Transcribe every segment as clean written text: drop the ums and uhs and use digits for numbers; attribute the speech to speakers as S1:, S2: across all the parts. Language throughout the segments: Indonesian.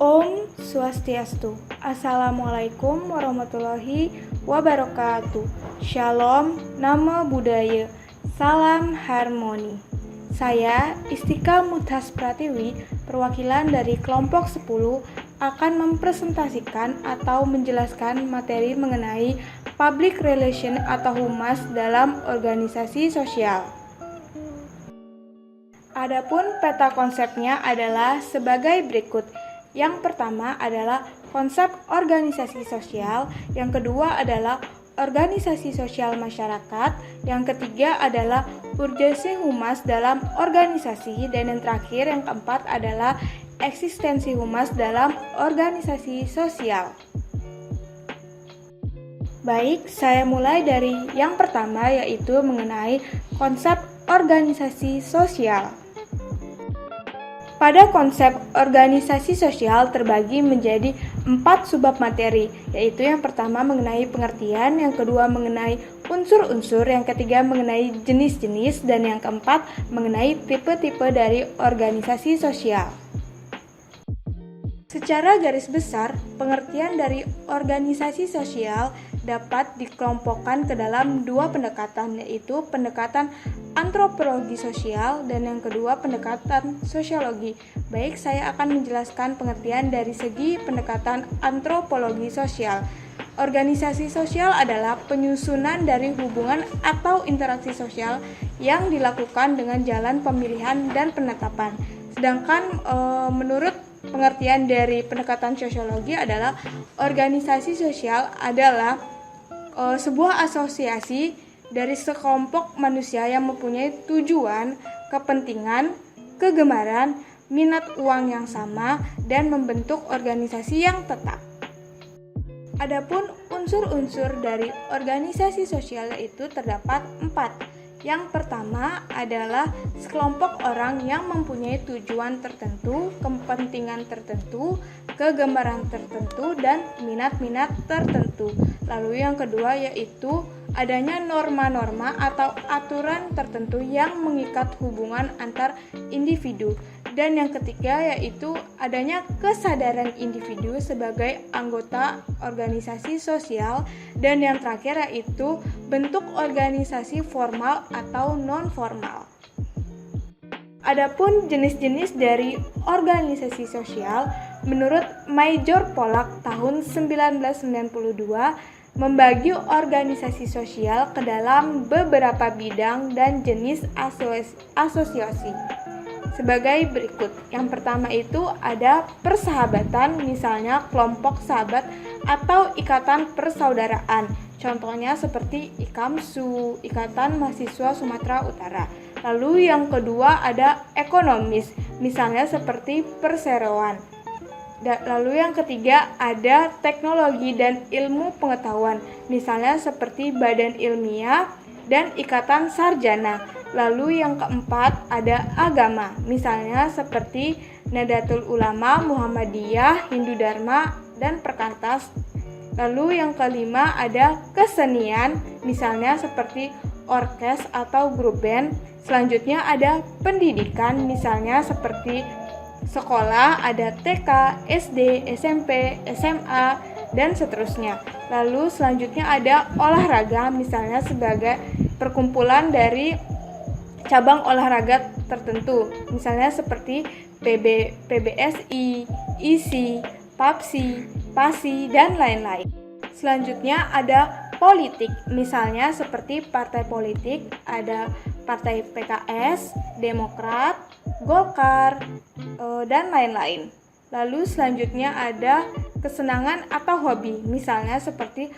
S1: Om Swastiastu. Assalamualaikum warahmatullahi wabarakatuh. Shalom, Namo Buddhaya, salam harmoni. Saya Istika Muthas Pratiwi, perwakilan dari kelompok 10 akan mempresentasikan atau menjelaskan materi mengenai public relation atau humas dalam organisasi sosial. Adapun peta konsepnya adalah sebagai berikut. Yang pertama adalah konsep organisasi sosial, yang kedua adalah organisasi sosial masyarakat, yang ketiga adalah urgensi humas dalam organisasi, dan yang terakhir yang keempat adalah eksistensi humas dalam organisasi sosial. Baik, saya mulai dari yang pertama, yaitu mengenai konsep organisasi sosial. Pada konsep organisasi sosial terbagi menjadi 4 subbab materi, yaitu yang pertama mengenai pengertian, yang kedua mengenai unsur-unsur, yang ketiga mengenai jenis-jenis, dan yang keempat mengenai tipe-tipe dari organisasi sosial. Secara garis besar, pengertian dari organisasi sosial dapat dikelompokkan ke dalam 2 pendekatan, yaitu pendekatan antropologi sosial dan yang kedua pendekatan sosiologi. Baik, saya akan menjelaskan pengertian dari segi pendekatan antropologi sosial. Organisasi sosial adalah penyusunan dari hubungan atau interaksi sosial yang dilakukan dengan jalan pemilihan dan penetapan. Sedangkan menurut pengertian dari pendekatan sosiologi adalah organisasi sosial adalah sebuah asosiasi dari sekelompok manusia yang mempunyai tujuan, kepentingan, kegemaran, minat uang yang sama, dan membentuk organisasi yang tetap. Adapun unsur-unsur dari organisasi sosial itu terdapat 4. Yang pertama adalah sekelompok orang yang mempunyai tujuan tertentu, kepentingan tertentu, kegemaran tertentu, dan minat-minat tertentu. Lalu yang kedua yaitu adanya norma-norma atau aturan tertentu yang mengikat hubungan antar individu. Dan yang ketiga yaitu adanya kesadaran individu sebagai anggota organisasi sosial. Dan yang terakhir yaitu bentuk organisasi formal atau non-formal. Adapun jenis-jenis dari organisasi sosial, menurut Major Pollack tahun 1992, membagi organisasi sosial ke dalam beberapa bidang dan jenis asosiasi sebagai berikut. Yang pertama itu ada persahabatan, misalnya kelompok sahabat atau ikatan persaudaraan. Contohnya seperti IKAMSU, Ikatan Mahasiswa Sumatera Utara. Lalu yang kedua ada ekonomis, misalnya seperti perseroan. Lalu yang ketiga ada teknologi dan ilmu pengetahuan, misalnya seperti Badan Ilmiah dan Ikatan Sarjana. Lalu yang keempat ada agama, misalnya seperti Nahdlatul Ulama, Muhammadiyah, Hindu Dharma, dan Perkantas. Lalu yang kelima ada kesenian, misalnya seperti orkes atau grup band. Selanjutnya ada pendidikan, misalnya seperti sekolah, ada TK, SD, SMP, SMA, dan seterusnya. Lalu selanjutnya ada olahraga, misalnya sebagai perkumpulan dari cabang olahraga tertentu, misalnya seperti PBSI, ISI, PAPSI, PASI, dan lain-lain. Selanjutnya ada politik, misalnya seperti partai politik, ada partai PKS, Demokrat, Golkar, dan lain-lain. Lalu selanjutnya ada kesenangan atau hobi, misalnya seperti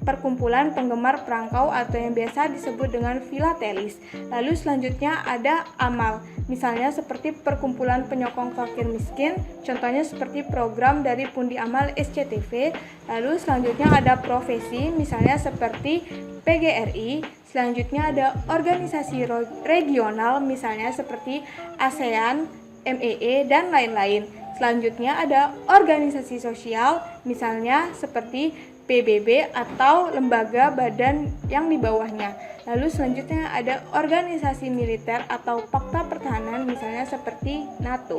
S1: perkumpulan penggemar perangkau atau yang biasa disebut dengan filatelis. Lalu selanjutnya ada amal, misalnya seperti perkumpulan penyokong fakir miskin, contohnya seperti program dari Pundi Amal SCTV. Lalu selanjutnya ada profesi, misalnya seperti PGRI. Selanjutnya ada organisasi regional, misalnya seperti ASEAN, MEE, dan lain-lain. Selanjutnya ada organisasi sosial, misalnya seperti PBB atau lembaga badan yang di bawahnya. Lalu selanjutnya ada organisasi militer atau fakta pertahanan, misalnya seperti NATO.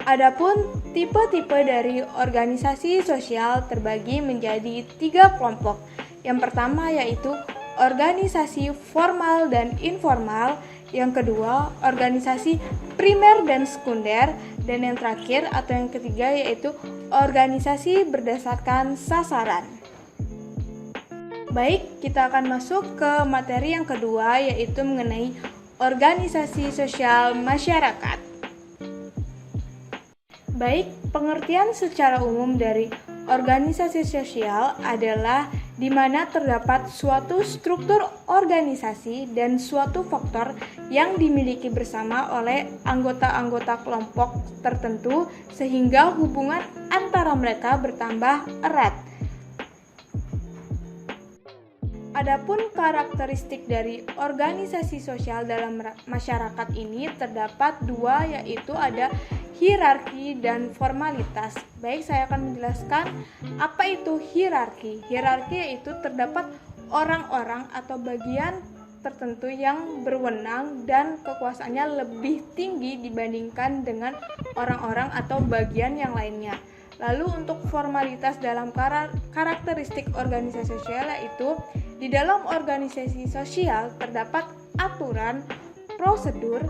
S1: Adapun tipe-tipe dari organisasi sosial terbagi menjadi 3 kelompok. Yang pertama yaitu organisasi formal dan informal. Yang kedua, organisasi primer dan sekunder, dan yang terakhir atau yang ketiga yaitu organisasi berdasarkan sasaran. Baik, kita akan masuk ke materi yang kedua yaitu mengenai organisasi sosial masyarakat. Baik, pengertian secara umum dari organisasi sosial adalah di mana terdapat suatu struktur organisasi dan suatu faktor yang dimiliki bersama oleh anggota-anggota kelompok tertentu sehingga hubungan antara mereka bertambah erat. Adapun karakteristik dari organisasi sosial dalam masyarakat ini terdapat 2, yaitu ada hierarki dan formalitas. Baik, saya akan menjelaskan apa itu hierarki. Hierarki yaitu terdapat orang-orang atau bagian tertentu yang berwenang dan kekuasaannya lebih tinggi dibandingkan dengan orang-orang atau bagian yang lainnya. Lalu untuk formalitas dalam karakteristik organisasi sosial yaitu di dalam organisasi sosial terdapat aturan, prosedur,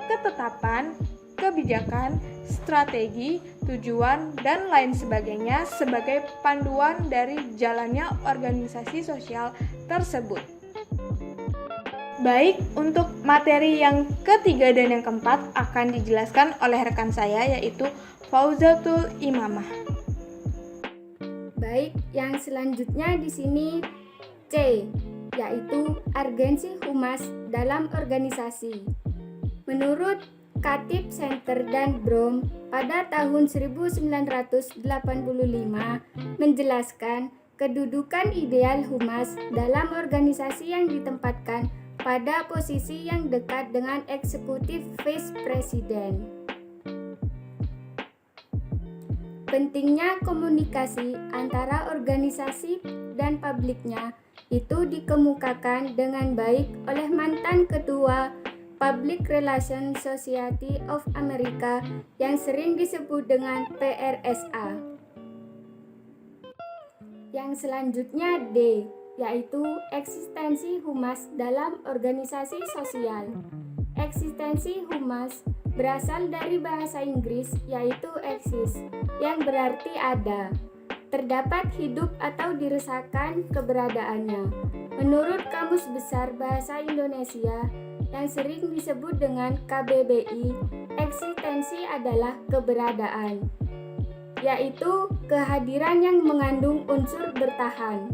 S1: ketetapan, kebijakan, strategi, tujuan, dan lain sebagainya sebagai panduan dari jalannya organisasi sosial tersebut. Baik, untuk materi yang ketiga dan yang keempat akan dijelaskan oleh rekan saya yaitu Fauzatul Imamah.
S2: Baik, yang selanjutnya di sini C, yaitu agensi humas dalam organisasi. Menurut Khatib Center dan Brom pada tahun 1985 menjelaskan kedudukan ideal humas dalam organisasi yang ditempatkan pada posisi yang dekat dengan eksekutif vice president. Pentingnya komunikasi antara organisasi dan publiknya itu dikemukakan dengan baik oleh mantan ketua Public Relations Society of America yang sering disebut dengan PRSA. Yang selanjutnya D, yaitu eksistensi humas dalam organisasi sosial. Eksistensi humas berasal dari bahasa Inggris yaitu exist, yang berarti ada. Terdapat hidup atau dirasakan keberadaannya. Menurut Kamus Besar Bahasa Indonesia yang sering disebut dengan KBBI, eksistensi adalah keberadaan, yaitu kehadiran yang mengandung unsur bertahan.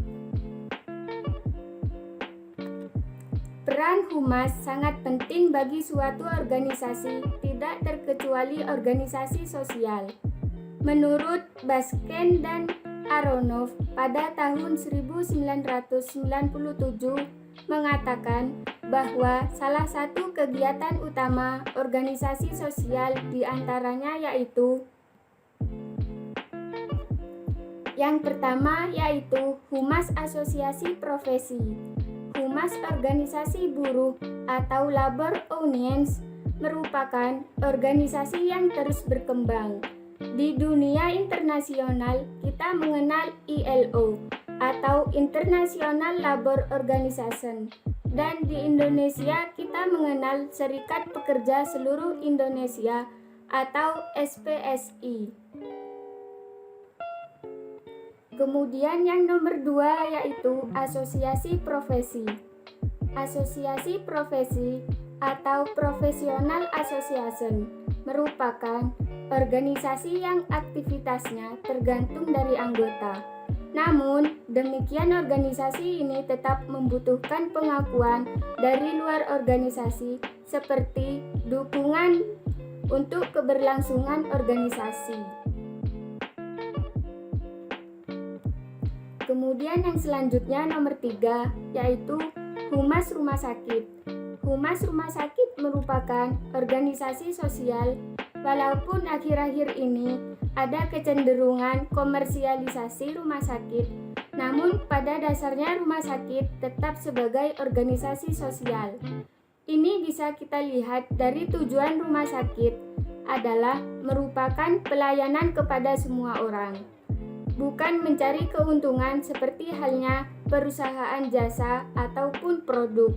S2: Peran humas sangat penting bagi suatu organisasi, tidak terkecuali organisasi sosial. Menurut Baskin dan Aronoff pada tahun 1997 mengatakan bahwa salah satu kegiatan utama organisasi sosial diantaranya yaitu yang pertama yaitu Humas Asosiasi Profesi. Humas Organisasi Buruh atau Labor Unions merupakan organisasi yang terus berkembang. Di dunia internasional, kita mengenal ILO atau International Labour Organization, dan di Indonesia kita mengenal Serikat Pekerja Seluruh Indonesia atau SPSI. Kemudian yang nomor 2 yaitu Asosiasi Profesi. Asosiasi Profesi atau Professional Association merupakan organisasi yang aktivitasnya tergantung dari anggota. Namun, demikian organisasi ini tetap membutuhkan pengakuan dari luar organisasi seperti dukungan untuk keberlangsungan organisasi. Kemudian yang selanjutnya nomor 3 yaitu Humas Rumah Sakit. Humas Rumah Sakit merupakan organisasi sosial walaupun akhir-akhir ini ada kecenderungan komersialisasi rumah sakit. Namun pada dasarnya rumah sakit tetap sebagai organisasi sosial. Ini bisa kita lihat dari tujuan rumah sakit adalah merupakan pelayanan kepada semua orang, bukan mencari keuntungan seperti halnya perusahaan jasa ataupun produk.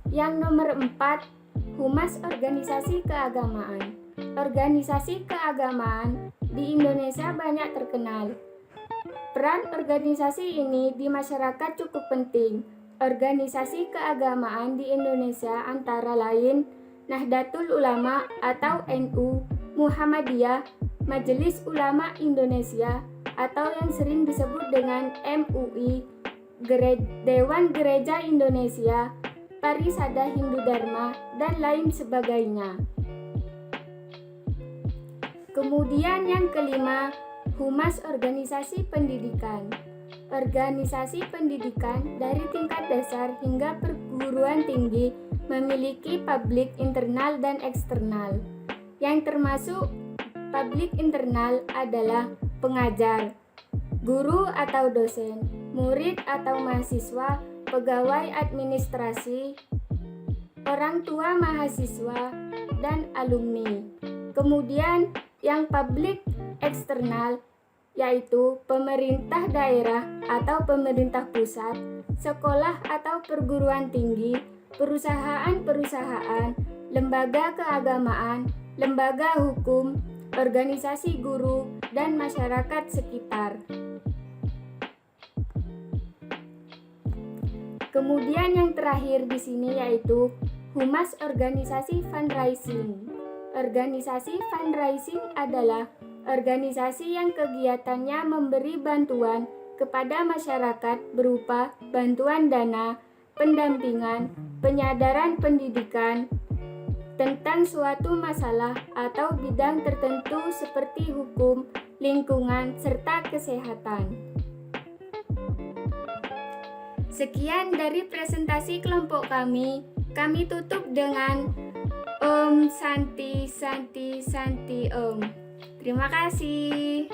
S2: Yang nomor 4, Humas Organisasi Keagamaan. Organisasi keagamaan di Indonesia banyak terkenal. Peran organisasi ini di masyarakat cukup penting. Organisasi keagamaan di Indonesia antara lain Nahdlatul Ulama atau NU, Muhammadiyah, Majelis Ulama Indonesia atau yang sering disebut dengan MUI, Dewan Gereja Indonesia, Parisada Hindu Dharma, dan lain sebagainya. Kemudian yang kelima, Humas Organisasi Pendidikan. Organisasi pendidikan dari tingkat dasar hingga perguruan tinggi memiliki publik internal dan eksternal. Yang termasuk publik internal adalah pengajar, guru atau dosen, murid atau mahasiswa, pegawai administrasi, orang tua mahasiswa, dan alumni. Kemudian yang publik eksternal yaitu pemerintah daerah atau pemerintah pusat, sekolah atau perguruan tinggi, perusahaan-perusahaan, lembaga keagamaan, lembaga hukum, organisasi guru, dan masyarakat sekitar. Kemudian yang terakhir di sini yaitu Humas Organisasi Fundraising. Organisasi fundraising adalah organisasi yang kegiatannya memberi bantuan kepada masyarakat berupa bantuan dana, pendampingan, penyadaran pendidikan tentang suatu masalah atau bidang tertentu seperti hukum, lingkungan, serta kesehatan. Sekian dari presentasi kelompok kami. Kami tutup dengan Om Santi Santi Santi Om. Terima kasih.